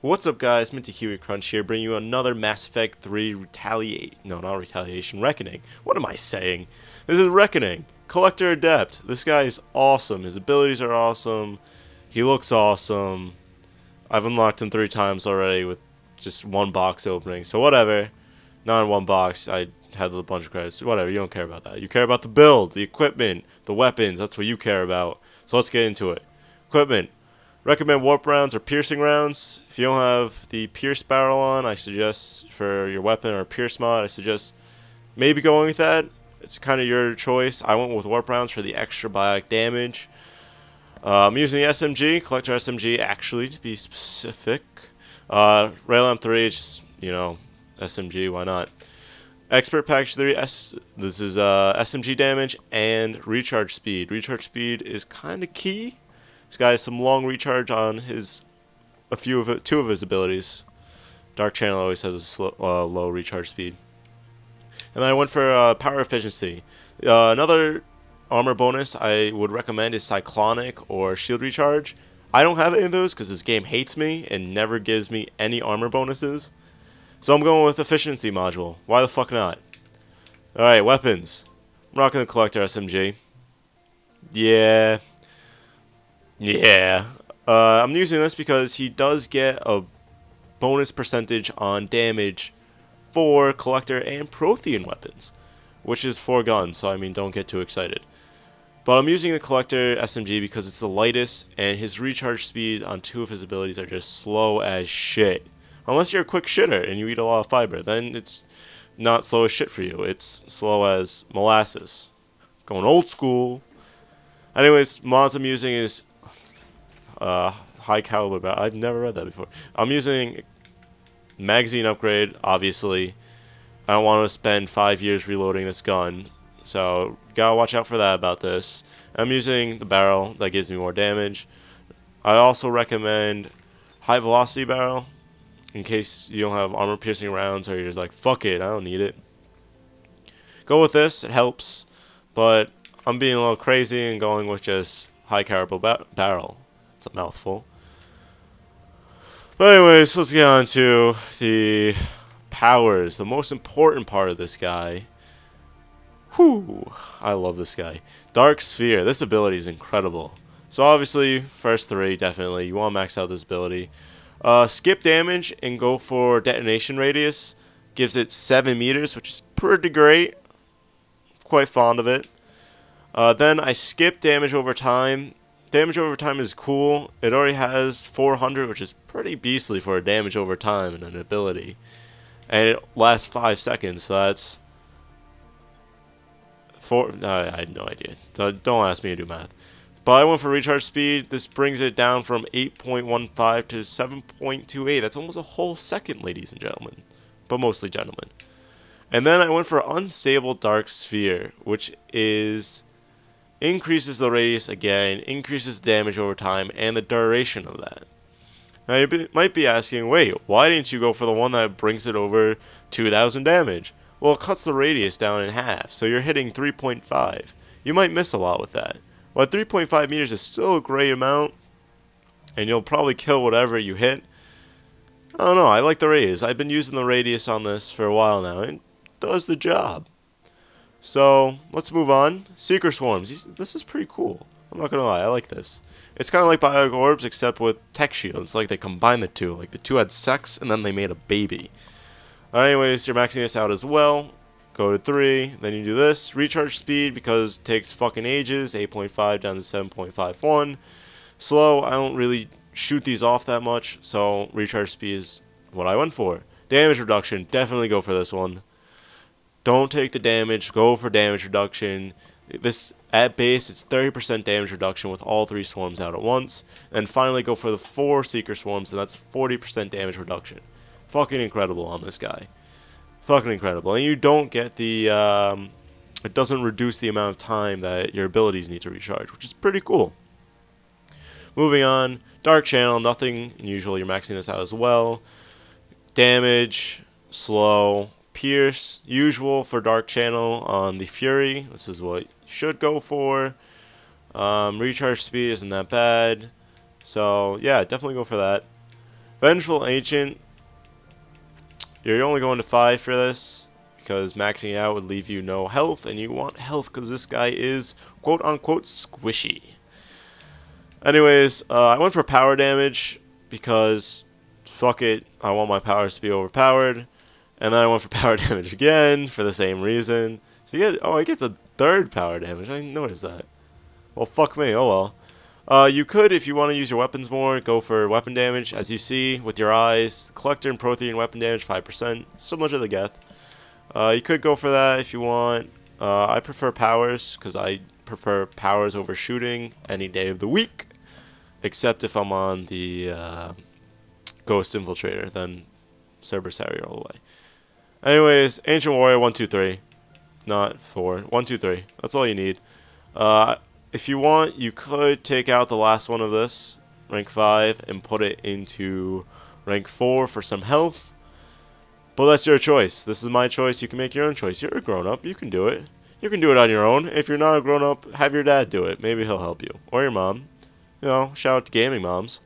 What's up, guys? Minty Kiwi Crunch here, bringing you another Mass Effect 3 Reckoning. What am I saying? This is Reckoning. Collector Adept. This guy is awesome. His abilities are awesome. He looks awesome. I've unlocked him 3 times already with just one box opening. So whatever. Not in one box. I had a bunch of credits. Whatever. You don't care about that. You care about the build, the equipment, the weapons. That's what you care about. So let's get into it. Equipment. Recommend warp rounds or piercing rounds. If you don't have the pierce barrel on, I suggest for your weapon or pierce mod, I suggest maybe going with that. It's kind of your choice. I went with warp rounds for the extra biotic damage. I'm using the SMG, Collector SMG actually to be specific. Rail M3 is just, you know, SMG, why not? Expert Package 3, this is SMG damage and recharge speed. Recharge speed is kind of key. This guy has some long recharge on two of his abilities. Dark Channel always has a low recharge speed. And then I went for power efficiency. Another armor bonus I would recommend is Cyclonic or Shield Recharge. I don't have any of those because this game hates me and never gives me any armor bonuses. So I'm going with Efficiency module. Why the fuck not? Alright, weapons. I'm rocking the Collector SMG. Yeah. I'm using this because he does get a bonus percentage on damage for Collector and Prothean weapons, which is 4 guns, so I mean, don't get too excited. But I'm using the Collector SMG because it's the lightest, and his recharge speed on 2 of his abilities are just slow as shit. Unless you're a quick shitter and you eat a lot of fiber, then it's not slow as shit for you. It's slow as molasses. Going old school. Anyways, mods I'm using is high caliber, but I've never read that before. I'm using magazine upgrade, obviously. I don't want to spend 5 years reloading this gun, so gotta watch out for that about this. I'm using the barrel, that gives me more damage. I also recommend high velocity barrel, in case you don't have armor piercing rounds or you're just like, fuck it, I don't need it. Go with this, it helps, but I'm being a little crazy and going with just high caliber barrel. It's a mouthful. But anyways, let's get on to the powers. The most important part of this guy. Whew, I love this guy. Dark Sphere. This ability is incredible. So obviously, first 3, definitely. You want to max out this ability. Skip damage and go for detonation radius. Gives it 7 meters, which is pretty great. Quite fond of it. Then I skip damage over time. Damage over time is cool. It already has 400, which is pretty beastly for a damage over time and an ability. And it lasts 5 seconds, so that's 4. I had no idea. Don't ask me to do math. But I went for recharge speed. This brings it down from 8.15 to 7.28. That's almost a whole second, ladies and gentlemen. But mostly gentlemen. And then I went for unstable Dark Sphere, which increases the radius again, increases damage over time, and the duration of that. Now you might be asking, wait, why didn't you go for the one that brings it over 2,000 damage? Well, it cuts the radius down in half, so you're hitting 3.5. You might miss a lot with that. But 3.5 meters is still a great amount, and you'll probably kill whatever you hit. I don't know, I like the radius. I've been using the radius on this for a while now, and it does the job. So, let's move on. Seeker Swarms. This is pretty cool. I'm not gonna lie, I like this. It's kind of like Biotic Orbs, except with Tech Shield. It's like they combined the two. Like the two had sex, and then they made a baby. Anyways, you're maxing this out as well. Go to 3, then you do this. Recharge speed, because it takes fucking ages. 8.5 down to 7.51. Slow, I don't really shoot these off that much, so recharge speed is what I went for. Damage reduction, definitely go for this one. Don't take the damage, go for damage reduction. This, at base, it's 30% damage reduction with all 3 swarms out at once. And finally go for the 4 Seeker Swarms, and that's 40% damage reduction. Fucking incredible on this guy. Fucking incredible. And you don't get the, it doesn't reduce the amount of time that your abilities need to recharge, which is pretty cool. Moving on, Dark Channel, nothing unusual, you're maxing this out as well. Damage, slow. Pierce, usual for Dark Channel on the Fury. This is what you should go for. Recharge speed isn't that bad. So, yeah, definitely go for that. Vengeful Ancient, you're only going to 5 for this, because maxing out would leave you no health, and you want health because this guy is quote-unquote squishy. Anyways, I went for power damage, because fuck it, I want my powers to be overpowered. And then I went for power damage again, for the same reason. So you get, oh, it gets a 3rd power damage, I didn't notice that. Well, fuck me, oh well. You could, if you want to use your weapons more, go for weapon damage. As you see, with your eyes, Collector and Prothean weapon damage, 5%, similar to the Geth. You could go for that if you want. I prefer powers, because I prefer powers over shooting any day of the week. Except if I'm on the Ghost Infiltrator, then Cerberus Harrier all the way. Anyways, Ancient Warrior, 1, 2, 3. Not 4. 1, 2, 3. That's all you need. If you want, you could take out the last one of this, rank 5, and put it into rank 4 for some health. But that's your choice. This is my choice. You can make your own choice. You're a grown-up. You can do it. You can do it on your own. If you're not a grown-up, have your dad do it. Maybe he'll help you. Or your mom. You know, shout out to gaming moms.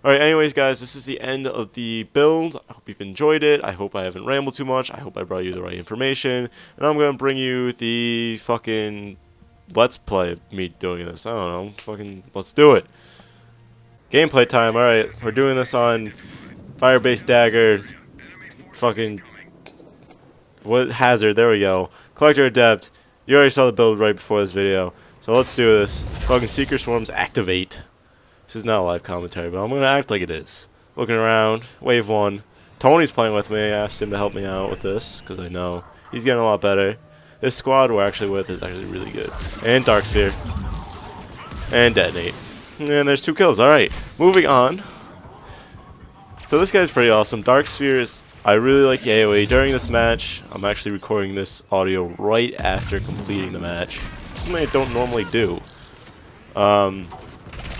Alright, anyways, guys, this is the end of the build. I hope you've enjoyed it. I hope I haven't rambled too much. I hope I brought you the right information. And I'm going to bring you the fucking let's play of me doing this. I don't know. Fucking let's do it. Gameplay time. Alright, we're doing this on Fire-Based Dagger. Fucking what hazard. There we go. Collector Adept. You already saw the build right before this video. So let's do this. Fucking Seeker Swarms activate. This is not a live commentary, but I'm going to act like it is. Looking around. Wave 1. Tony's playing with me. I asked him to help me out with this, because I know he's getting a lot better. This squad we're actually with is actually really good. And Dark Sphere. And Detonate. And there's 2 kills. Alright. Moving on. So this guy's pretty awesome. Dark Spheres. I really like the AoE. During this match, I'm actually recording this audio right after completing the match. Something I don't normally do.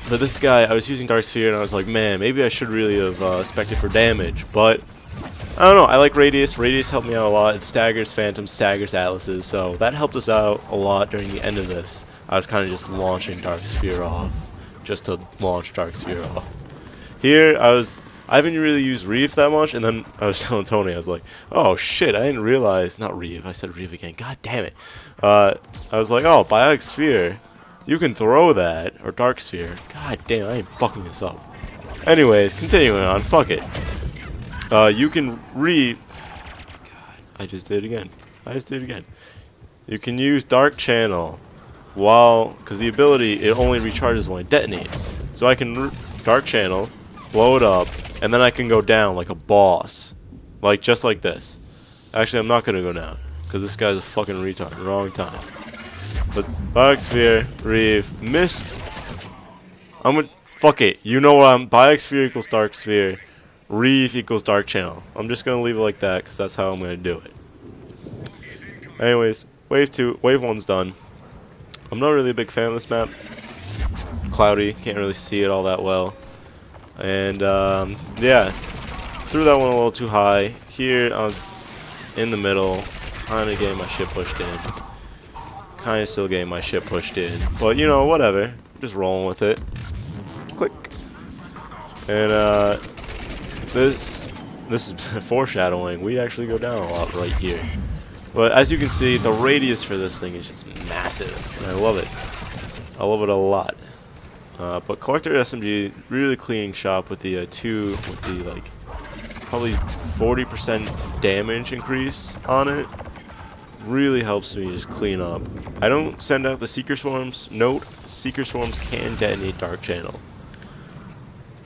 But this guy, I was using Dark Sphere and I was like, man, maybe I should really have spec'd for damage. But, I don't know, I like Radius. Radius helped me out a lot. It staggers Phantoms, staggers Atlases, so that helped us out a lot during the end of this. I was kind of just launching Dark Sphere off, just to launch Dark Sphere off. Here, I haven't really used Reeve that much, and then I was telling Tony, I was like, oh shit, I didn't realize, not Reeve, I said Reeve again, god damn it. I was like, oh, Biotic Sphere. You can throw that, or Dark Sphere. God damn, I ain't fucking this up. Anyways, continuing on, fuck it. You can God, I just did it again. You can use Dark Channel because the ability, it only recharges when it detonates. So I can Dark Channel, blow it up, and then I can go down like a boss. Just like this. Actually, I'm not gonna go down, because this guy's a fucking retard. Wrong time. But Biotic Sphere, Reeve, missed. Fuck it. You know what Biotic Sphere equals Dark Sphere. Reeve equals Dark Channel. I'm just gonna leave it like that because that's how I'm gonna do it. Anyways, wave 1's done. I'm not really a big fan of this map. Cloudy, can't really see it all that well. And yeah, threw that one a little too high. Here, in the middle, kind of getting my shit pushed in. Kind of still getting my shit pushed in. But, you know, whatever. Just rolling with it. Click. And, this is foreshadowing. We actually go down a lot right here. But, as you can see, the radius for this thing is just massive. And I love it. I love it a lot. But Collector SMG, really cleaning shop with the, like, probably 40% damage increase on it. Really helps me just clean up. I don't send out the Seeker Swarms. Note, Seeker Swarms can detonate Dark Channel.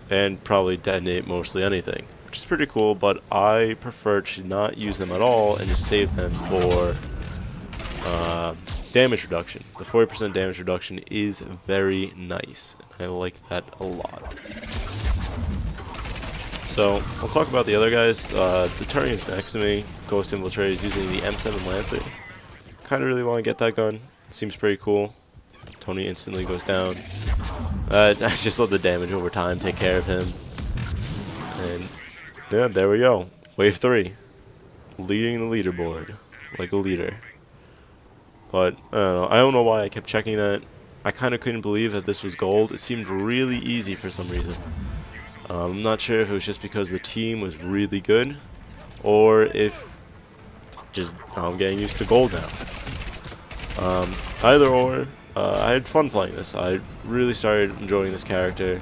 And probably detonate mostly anything. Which is pretty cool, but I prefer to not use them at all and just save them for damage reduction. The 40% damage reduction is very nice. I like that a lot. So, I'll talk about the other guys. The Turian's next to me. Ghost Infiltrator is using the M7 Lancer. Kind of really want to get that gun. It seems pretty cool. Tony instantly goes down. I just let the damage over time take care of him. And, yeah, there we go. Wave 3. Leading the leaderboard. Like a leader. But, I don't know why I kept checking that. I kind of couldn't believe that this was gold. It seemed really easy for some reason. I'm not sure if it was just because the team was really good, or if just I'm getting used to gold now. Either or, I had fun playing this. I really started enjoying this character.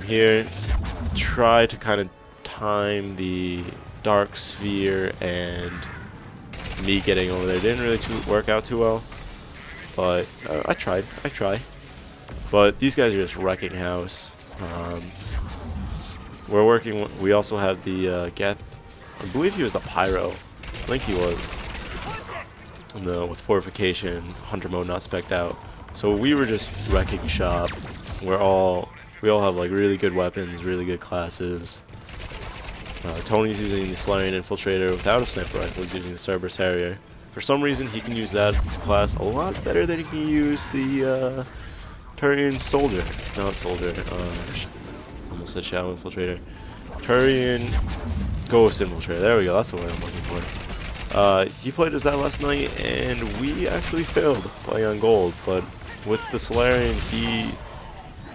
Here, try to kind of time the dark sphere and me getting over there. Didn't really work out too well, but I tried. But these guys are just wrecking house. We're working. We also have the Geth. I believe he was a pyro. I think he was. No, with fortification, hunter mode not spec'd out. So we were just wrecking shop. We all have like really good weapons, really good classes. Tony's using the Solarian Infiltrator without a sniper rifle. He's using the Cerberus Harrier. For some reason, he can use that class a lot better than he can use the Turian Soldier. Not Soldier. Almost said Shadow Infiltrator. Turian Ghost Infiltrator. There we go. That's the word I'm looking for. He played as that last night, and we actually failed playing on gold. But with the Solarian, he,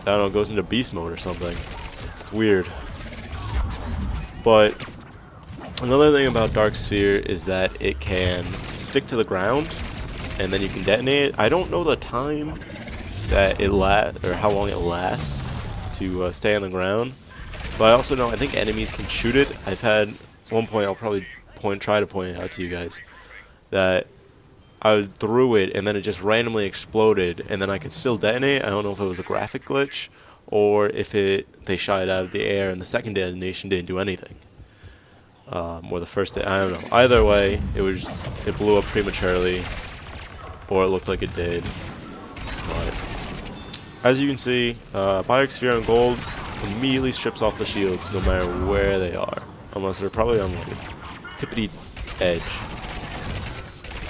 I don't know, goes into beast mode or something. It's weird. But another thing about Dark Sphere is that it can stick to the ground, and then you can detonate it. I don't know the time that it lasts, or how long it lasts to stay on the ground. But I also know I think enemies can shoot it. I've had one point, I'll probably try to point it out to you guys, that I threw it and then it just randomly exploded, and then I could still detonate. I don't know if it was a graphic glitch or if they shot it out of the air and the second detonation didn't do anything. Or the first, I don't know. Either way, it blew up prematurely, or it looked like it did. But as you can see, Biotic Sphere on gold immediately strips off the shields no matter where they are, unless they're probably on like a tippity edge.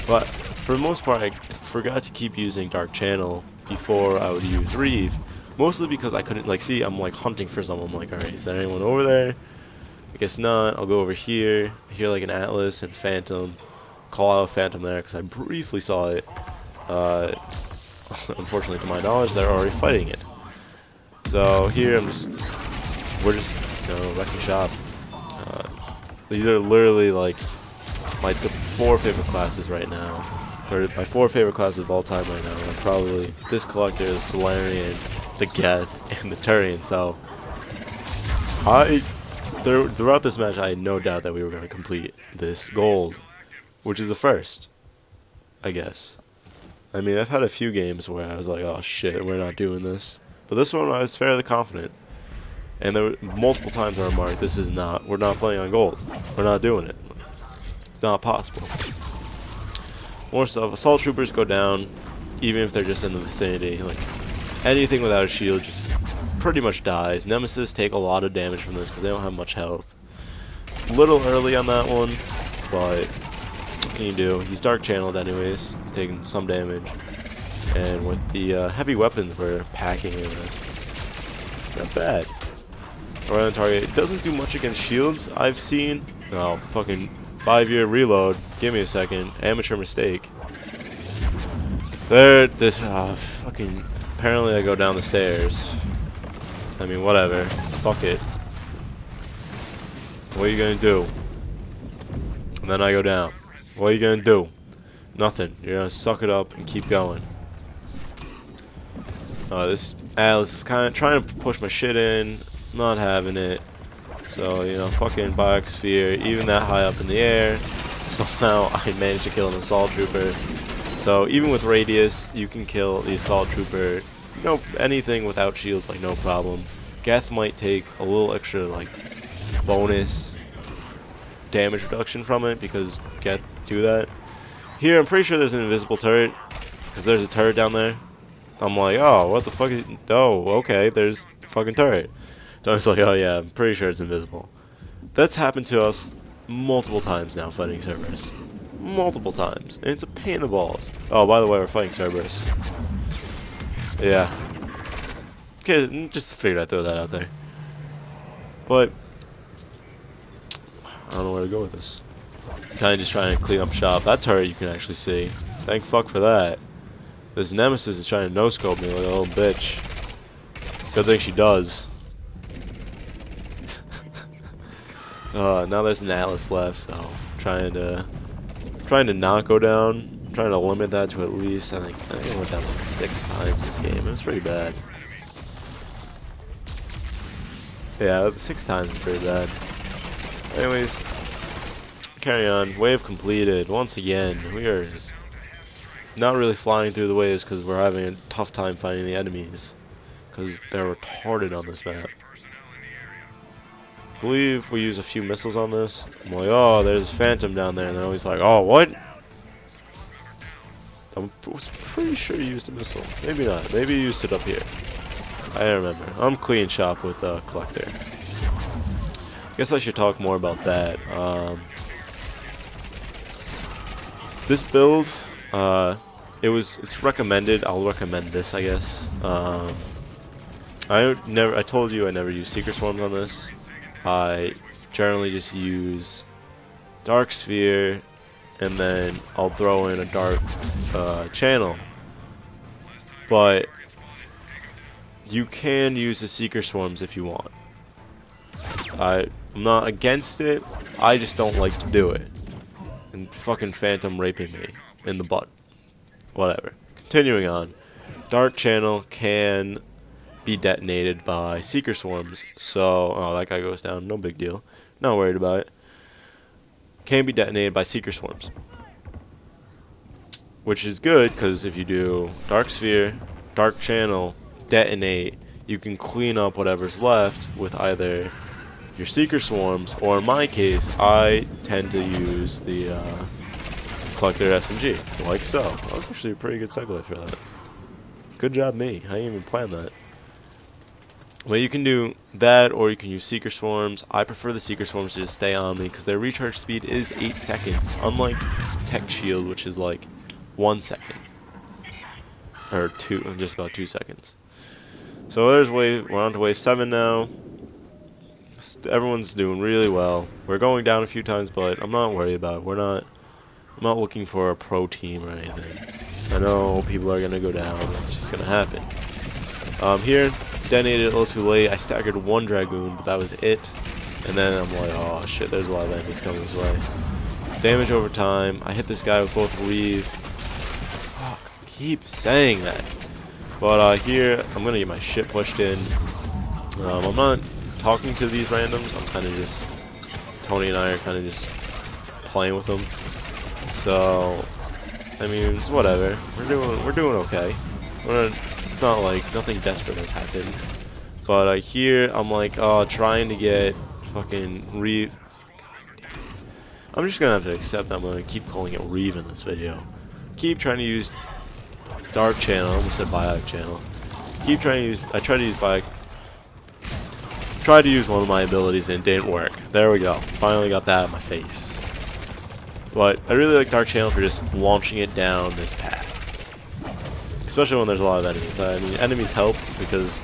But for the most part, I forgot to keep using Dark Channel before I would use Reeve, mostly because I couldn't, like, see, I'm like hunting for someone. I'm like, alright, is there anyone over there? I guess not. I'll go over here. I hear like an Atlas and Phantom. Call out a Phantom there because I briefly saw it. Unfortunately, to my knowledge, they're already fighting it. So here we're just, you know, wrecking shop. These are literally like my 4 favorite classes right now, or my 4 favorite classes of all time right now. Are probably this Collector, the Solarian, the Geth, and the Turian. So throughout this match, I had no doubt that we were going to complete this gold, which is a first, I guess. I mean, I've had a few games where I was like, oh shit, we're not doing this. But this one, I was fairly confident. And there were multiple times I remarked, we're not playing on gold. We're not doing it. It's not possible. More stuff. Assault Troopers go down, even if they're just in the vicinity. Like, anything without a shield just pretty much dies. Nemesis take a lot of damage from this because they don't have much health. A little early on that one, but what can you do? He's Dark Channeled anyways. He's taking some damage. And with the heavy weapons we're packing in this, it's not bad. Right on target. It doesn't do much against shields, I've seen. Oh, fucking 5-year reload. Give me a second. Amateur mistake. Fucking, apparently I go down the stairs. I mean, whatever. Fuck it. What are you gonna do? And then I go down. What are you gonna do? Nothing. You're gonna suck it up and keep going. This Atlas is kind of trying to push my shit in. Not having it. So, you know, fucking Biotic Sphere, even that high up in the air, somehow I managed to kill an Assault Trooper. So, even with Radius, you can kill the Assault Trooper. You know, anything without shields, like, no problem. Geth might take a little extra, like, bonus damage reduction from it, because Geth do that. Here, I'm pretty sure there's an invisible turret, because there's a turret down there. I'm like, oh, what the fuck is... Oh, okay, there's the fucking turret. So I was like, oh yeah, I'm pretty sure it's invisible. That's happened to us multiple times now fighting Cerberus. Multiple times. And it's a pain in the balls. Oh, by the way, we're fighting Cerberus. Yeah. Okay, just figured I'd throw that out there. But I don't know where to go with this. Kind of just trying to clean up shop. That turret you can actually see. Thank fuck for that. This Nemesis is trying to no-scope me like a little bitch. Good thing she does. Now there's an Atlas left, so trying to not go down. Trying to limit that to at least, I think I went down like 6 times this game. It was pretty bad. Yeah, 6 times is pretty bad. Anyways, carry on. Wave completed. Once again, we are just not really flying through the waves because we're having a tough time finding the enemies. Because they're retarded on this map. I believe we use a few missiles on this. I'm like, oh, there's Phantom down there. And they're always like, oh, what? I was pretty sure you used a missile. Maybe not. Maybe you used it up here. I don't remember. I'm clean shop with Collector. Guess I should talk more about that. This build, it's recommended. I'll recommend this, I guess. I told you I never use Secret Swarms on this. I generally just use Dark Sphere, and then I'll throw in a Dark Channel. But you can use the Seeker Swarms if you want. I'm not against it, I just don't like to do it. And fucking Phantom raping me in the butt. Whatever. Continuing on. Dark Channel can be detonated by Seeker Swarms. So, oh, that guy goes down, no big deal. Not worried about it. Can be detonated by Seeker Swarms. Which is good, because if you do Dark Sphere, Dark Channel, detonate, you can clean up whatever's left with either your Seeker Swarms, or in my case, I tend to use the Collector SMG, like so. That was actually a pretty good segue for that. Good job me, I didn't even plan that. Well, you can do that, or you can use Seeker Swarms. I prefer the Seeker Swarms to just stay on me, because their recharge speed is 8 seconds, unlike Tech Shield, which is like 1 second. Or just about 2 seconds. So there's we're on to wave 7 now. Everyone's doing really well. We're going down a few times, but I'm not worried about it. I'm not looking for a pro team or anything. I know people are gonna go down. It's just gonna happen. Here, detonated a little too late. I staggered 1 Dragoon, but that was it. And then I'm like, oh shit, there's a lot of enemies coming this way. Damage over time. I hit this guy with both Reeve. Fuck, keep saying that. But here, I'm gonna get my shit pushed in. I'm not talking to these randoms. I'm kind of just, Tony and I are kind of just playing with them. So, I mean, it's whatever. We're doing okay. It's not like nothing desperate has happened. But here, I'm like, trying to get fucking Reeve. I'm just gonna have to accept that I'm gonna keep calling it Reeve in this video. Keep trying to use Dark Channel. I almost said Biotic Channel. Keep trying to use. I tried to use Biotic. Tried to use one of my abilities and it didn't work. There we go. Finally got that out of my face. But I really like Dark Channel for just launching it down this path. Especially when there's a lot of enemies. I mean, enemies help because,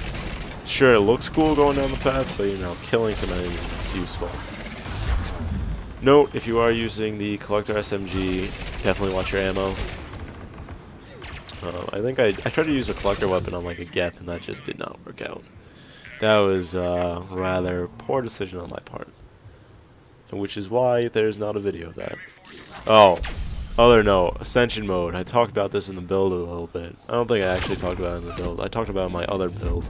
sure, it looks cool going down the path, but, you know, killing some enemies is useful. Note, if you are using the Collector SMG, definitely watch your ammo. I think I tried to use a Collector weapon on, like, a Geth, and that just did not work out. That was a rather poor decision on my part. Which is why there's not a video of that. Oh, other note, Ascension mode. I talked about this in the build a little bit. I don't think I actually talked about it in the build. I talked about it in my other build.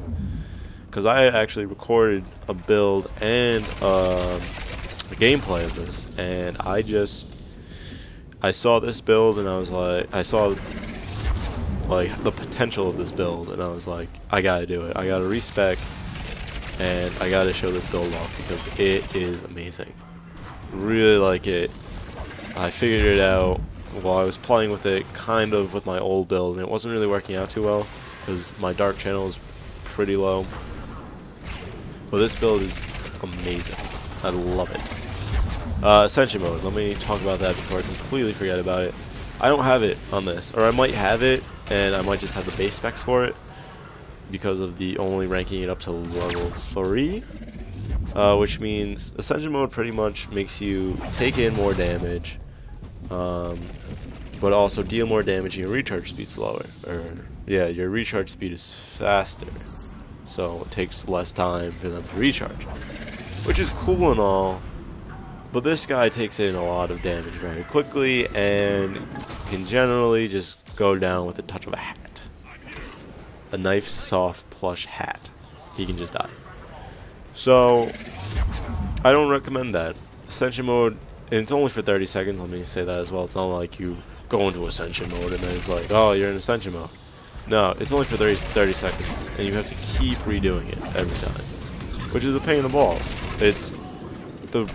Because I actually recorded a build and a gameplay of this. And I saw this build and I was like, I saw like the potential of this build. And I was like, I gotta do it. I gotta respec. And I gotta show this build off because it is amazing. Really like it. I figured it out while I was playing with it, kind of with my old build, and it wasn't really working out too well because my Dark Channel is pretty low. But this build is amazing. I love it. Ascension mode. Let me talk about that before I completely forget about it. I don't have it on this, or I might have it, and I might just have the base specs for it because of the only ranking it up to level 3. Which means Ascension mode pretty much makes you take in more damage, but also deal more damage and your recharge speed's lower. Yeah, your recharge speed is faster, so it takes less time for them to recharge. Which is cool and all, But this guy takes in a lot of damage very quickly and can generally just go down with the touch of a hat. A nice, soft, plush hat. He can just die. So, I don't recommend that. Ascension mode, and it's only for 30 seconds, let me say that as well. It's not like you go into Ascension mode and then it's like, oh, you're in Ascension mode. No, it's only for 30 seconds, and you have to keep redoing it every time, which is a pain in the balls. The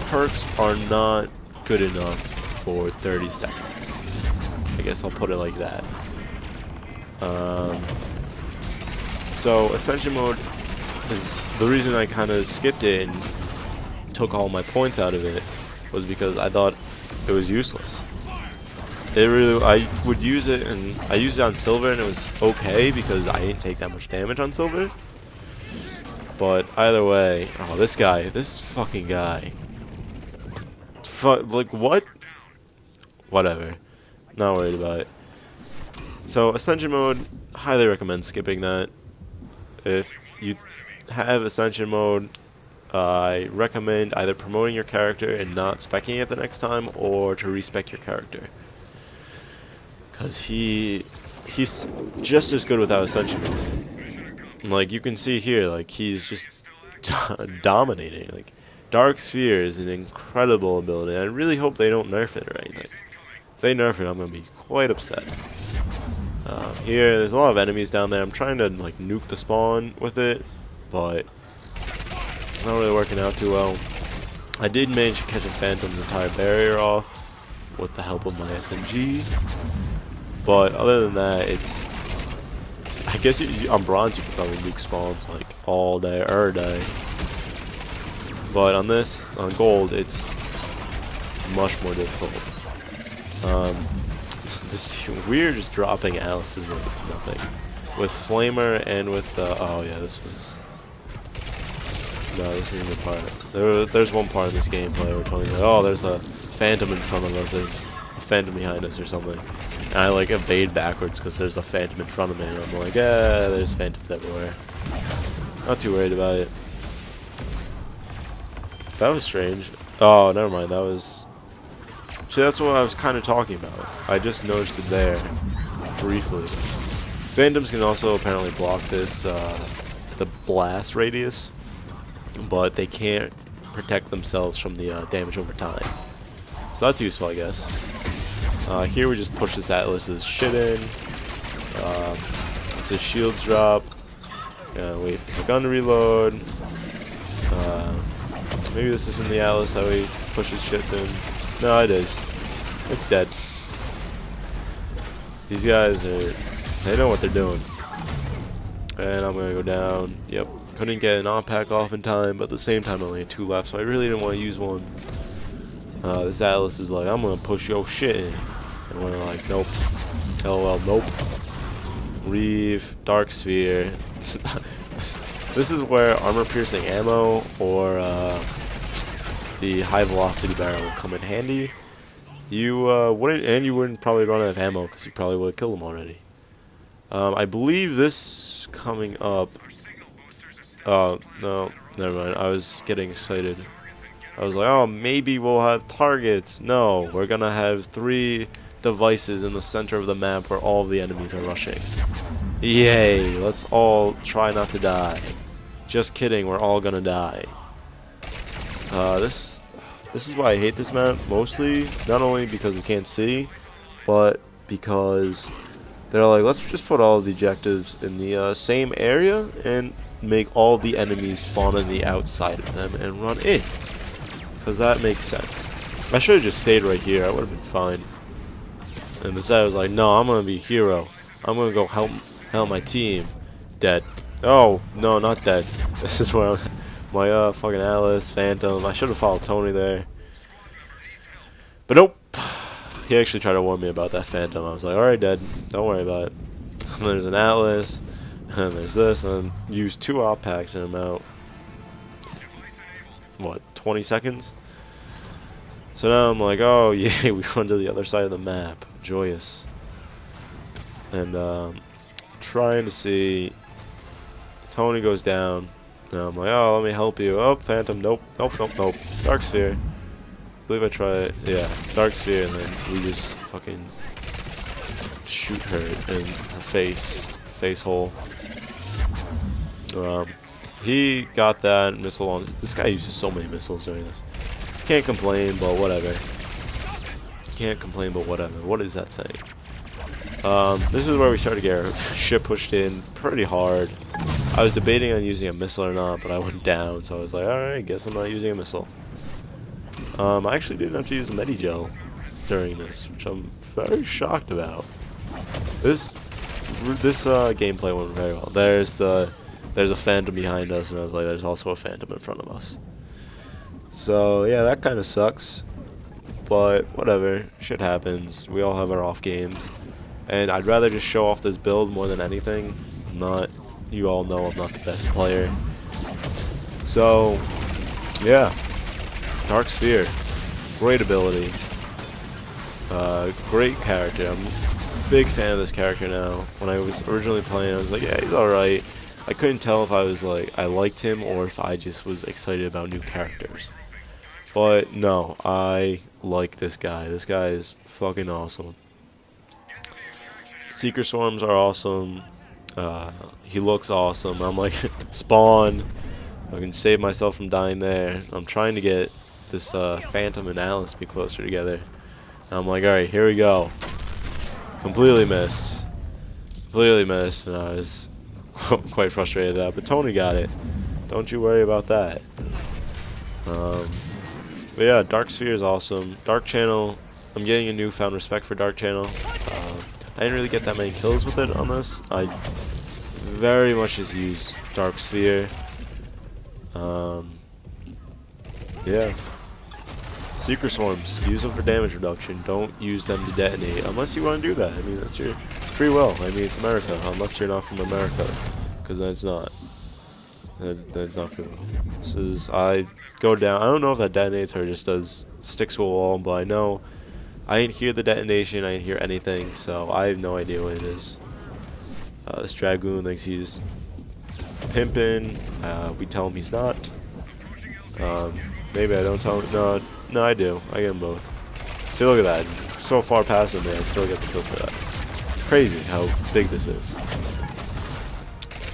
perks are not good enough for 30 seconds. I guess I'll put it like that. So Ascension mode is the reason I kind of skipped it and took all my points out of it, was because I thought it was useless. I would use it, and I used it on silver, and it was okay because I didn't take that much damage on silver. But either way, oh, this fucking guy. Like, what? Whatever. Not worried about it. So, Ascension mode, highly recommend skipping that. If you have Ascension mode, I recommend either promoting your character and not speccing it the next time, or to respec your character. Because he's just as good without Ascension mode. Like, you can see here, like, he's just dominating. Like, Dark Sphere is an incredible ability, and I really hope they don't nerf it or anything. If they nerf it, I'm going to be quite upset. Here, there's a lot of enemies down there. I'm trying to, like, nuke the spawn with it, but it's not really working out too well. I did manage to catch a Phantom's entire barrier off with the help of my SMG. But other than that, I guess on bronze you could probably nuke spawns like all day, every day. But on gold, it's much more difficult. We're just dropping Alice's when it's nothing. With Flamer and with oh yeah, this isn't the part. There's one part in this gameplay where Tony's like, oh, there's a Phantom in front of us, there's a Phantom behind us or something. And I like evade backwards because there's a Phantom in front of me, and I'm like, there's Phantoms everywhere. Not too worried about it. That was strange. Oh, never mind, that was... See, that's what I was kind of talking about. I just noticed it there, briefly. Phantoms can also apparently block this, the blast radius, but they can't protect themselves from the damage over time. So that's useful, I guess. Here we just push this Atlas's shit in. His shields drop. Wait for the gun to reload. Maybe this isn't the Atlas that we push his shits in. No, it is. It's dead. These guys they know what they're doing. And I'm gonna go down. Yep. Couldn't get an op-pack off in time, but at the same time I only had 2 left, so I really didn't want to use one. This Atlas is like, I'm gonna push your shit in. And we're like, nope. LOL, nope. Reeve, Dark Sphere. This is where armor-piercing ammo or the high-velocity barrel would come in handy. You wouldn't probably run out of ammo because you probably would have killed them already. I believe this coming up. Oh no, never mind. I was getting excited. I was like, oh, maybe we'll have targets. No, we're gonna have 3 devices in the center of the map where all of the enemies are rushing. Yay, let's all try not to die. Just kidding, we're all gonna die. This is why I hate this map, mostly, not only because we can't see, but because they're like, let's just put all of the objectives in the same area and make all the enemies spawn on the outside of them and run in. Because that makes sense. I should have just stayed right here, I would have been fine. And this guy was like, no, I'm gonna be a hero. I'm gonna go help my team. Dead. Oh, no, not dead. This is where my fucking Alice, Phantom. I should have followed Tony there. But nope. He actually tried to warn me about that Phantom. I was like, alright, dead. Don't worry about it. And there's an Atlas. And there's this. And use 2 op packs in about, what, 20 seconds? So now I'm like, oh, yeah, we run to the other side of the map. Joyous. And trying to see. Tony goes down. And I'm like, oh, let me help you. Oh, Phantom. Nope. Nope, nope, nope. Dark Sphere. believe I tried, yeah, Dark Sphere, and then we just fucking shoot her in her face hole. He got that missile on. This guy uses so many missiles during this. Can't complain, but whatever. Can't complain, but whatever. What is that saying? This is where we started to get our ship pushed in pretty hard. I was debating on using a missile or not, but I went down, so I was like, alright, guess I'm not using a missile. I actually didn't have to use a Medigel during this, which I'm very shocked about. This gameplay went very well. There's a phantom behind us, and I was like, there's also a phantom in front of us. So yeah, that kind of sucks, but whatever, shit happens. We all have our off games, and I'd rather just show off this build more than anything. You all know I'm not the best player. So yeah, Dark Sphere, great ability, great character. I'm a big fan of this character now. When I was originally playing, I was like, yeah, he's alright. I couldn't tell if I was like, I liked him or if I just was excited about new characters. But no, I like this guy. This guy is fucking awesome. Seeker Swarms are awesome. He looks awesome. I'm like, spawn. I can save myself from dying there. I'm trying to get this Phantom and Alice to be closer together. And I'm like, alright, here we go. Completely missed. Completely missed. And I was quite frustrated at that. But Tony got it. Don't you worry about that. But yeah, Dark Sphere is awesome. Dark Channel, I'm getting a newfound respect for Dark Channel. I didn't really get that many kills with it on this. I very much just use Dark Sphere. Yeah. Seeker Swarms, use them for damage reduction. Don't use them to detonate unless you want to do that. I mean, that's your free will. I mean, it's America, unless you're not from America, because that's not. That's not free will. This is, I go down. I don't know if that detonates or just does sticks to a wall, but I know I didn't hear the detonation. I didn't hear anything, so I have no idea what it is. This Dragoon thinks he's pimping. We tell him he's not. Maybe I don't tell him. No, I do. I get them both. See, look at that. So far past him, man. I still get the kill for that. Crazy how big this is.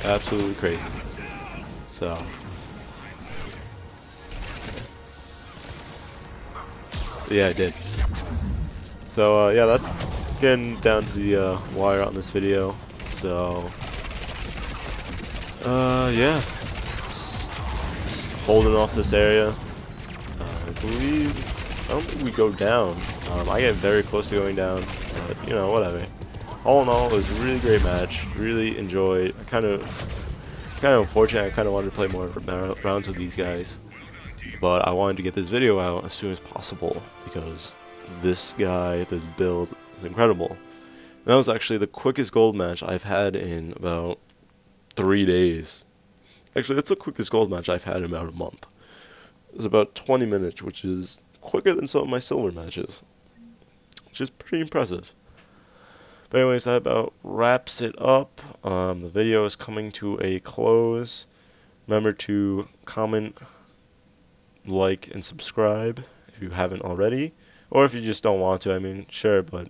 Absolutely crazy. So. Yeah, I did. So, yeah, that's getting down to the wire on this video. So, yeah. Just holding off this area. I don't think we go down. I get very close to going down, but, you know, whatever. All in all, it was a really great match. Really enjoyed. Kind of unfortunate. I kind of wanted to play more rounds with these guys, but I wanted to get this video out as soon as possible because this build is incredible. And that was actually the quickest gold match I've had in about 3 days. Actually, that's the quickest gold match I've had in about a month. It was about 20 minutes, which is quicker than some of my silver matches, which is pretty impressive. But anyways, that about wraps it up. The video is coming to a close. Remember to comment, like, and subscribe if you haven't already. Or if you just don't want to, I mean, sure, but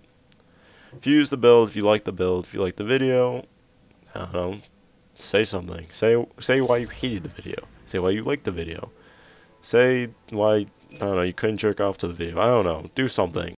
if you use the build, if you like the build, if you like the video, I don't know, say something. Say why you hated the video. Say why you liked the video. Say why, I don't know, you couldn't jerk off to the video. I don't know. Do something.